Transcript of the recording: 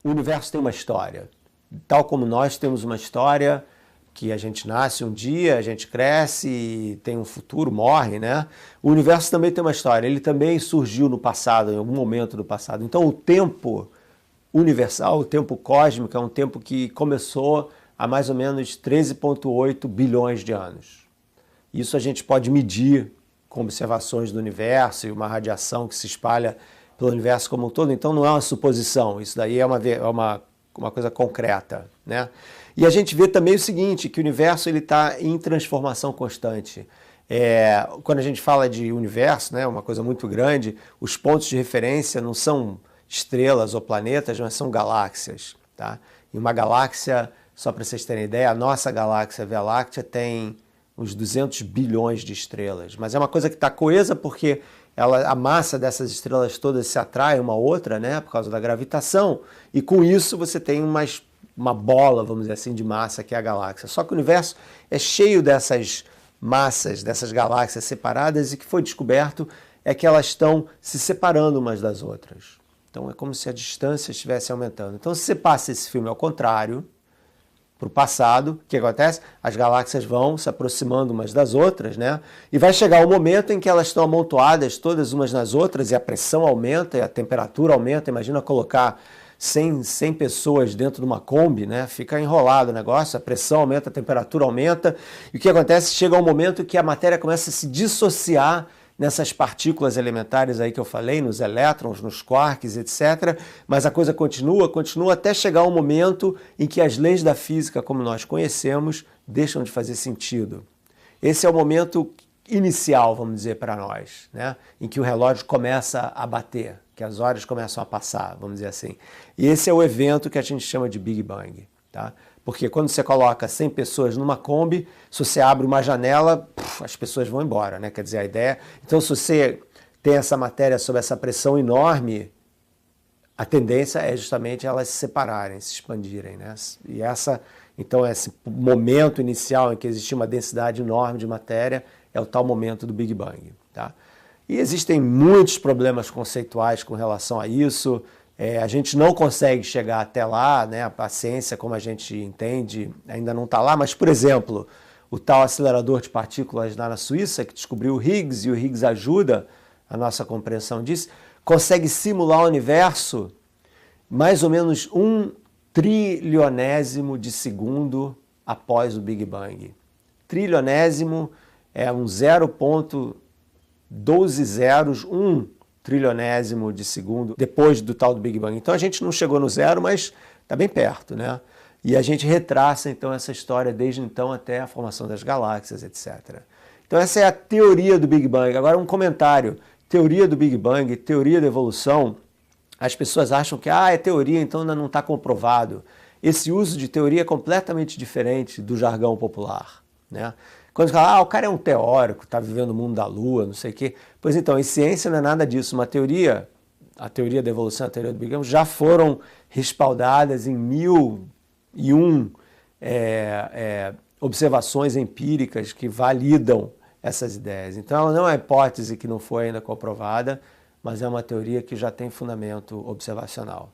o universo tem uma história. Tal como nós temos uma história, que a gente nasce um dia, a gente cresce, tem um futuro, morre, né? O universo também tem uma história. Ele também surgiu no passado, em algum momento do passado. Então o tempo universal, o tempo cósmico, é um tempo que começou há mais ou menos 13,8 bilhões de anos. Isso a gente pode medir com observações do universo e uma radiação que se espalha pelo universo como um todo. Então não é uma suposição, isso daí é uma coisa concreta, né? E a gente vê também o seguinte, que o universo está em transformação constante. Quando a gente fala de universo, né, uma coisa muito grande, os pontos de referência não são estrelas ou planetas, mas são galáxias. Tá? E uma galáxia, só para vocês terem ideia, a nossa galáxia Via Láctea tem uns 200 bilhões de estrelas. Mas é uma coisa que está coesa porque a massa dessas estrelas todas se atrai uma à outra, né, por causa da gravitação, e com isso você tem uma bola, vamos dizer assim, de massa que é a galáxia. Só que o universo é cheio dessas massas, dessas galáxias separadas, e que foi descoberto é que elas estão se separando umas das outras. Então é como se a distância estivesse aumentando. Então se você passa esse filme ao contrário, para o passado, o que acontece? As galáxias vão se aproximando umas das outras, né? E vai chegar o momento em que elas estão amontoadas todas umas nas outras e a pressão aumenta e a temperatura aumenta. Imagina colocar 100 pessoas dentro de uma Kombi, né? Fica enrolado o negócio, a pressão aumenta, a temperatura aumenta. E o que acontece? Chega um momento que a matéria começa a se dissociar nessas partículas elementares aí que eu falei, nos elétrons, nos quarks, etc. Mas a coisa continua até chegar um momento em que as leis da física, como nós conhecemos, deixam de fazer sentido. Esse é o momento inicial, vamos dizer, para nós, né? Em que o relógio começa a bater, que as horas começam a passar, vamos dizer assim. E esse é o evento que a gente chama de Big Bang, tá? Porque quando você coloca 100 pessoas numa Kombi, se você abre uma janela, as pessoas vão embora, né? Quer dizer, a ideia... Então, se você tem essa matéria sob essa pressão enorme, a tendência é justamente elas se separarem, se expandirem, né? E então, esse momento inicial em que existia uma densidade enorme de matéria é o tal momento do Big Bang, tá? E existem muitos problemas conceituais com relação a isso. A gente não consegue chegar até lá, né? A ciência, como a gente entende, ainda não está lá, mas, por exemplo, o tal acelerador de partículas lá na Suíça, que descobriu o Higgs, e o Higgs ajuda a nossa compreensão disso, consegue simular o universo mais ou menos 1 trilionésimo de segundo após o Big Bang. Trilionésimo é um 0,12 zeros, 1 trilionésimo de segundo depois do tal do Big Bang. Então a gente não chegou no zero, mas está bem perto, né? E a gente retraça então essa história desde então até a formação das galáxias, etc. Então essa é a teoria do Big Bang. Agora um comentário. Teoria do Big Bang, teoria da evolução, as pessoas acham que é teoria, então ainda não está comprovado. Esse uso de teoria é completamente diferente do jargão popular, né? Quando fala, o cara é um teórico, está vivendo o mundo da Lua, não sei o quê. Pois então, em ciência não é nada disso. Uma teoria, a teoria da evolução, a teoria do Big Bang, já foram respaldadas em 1001 observações empíricas que validam essas ideias. Então, ela não é uma hipótese que não foi ainda comprovada, mas é uma teoria que já tem fundamento observacional.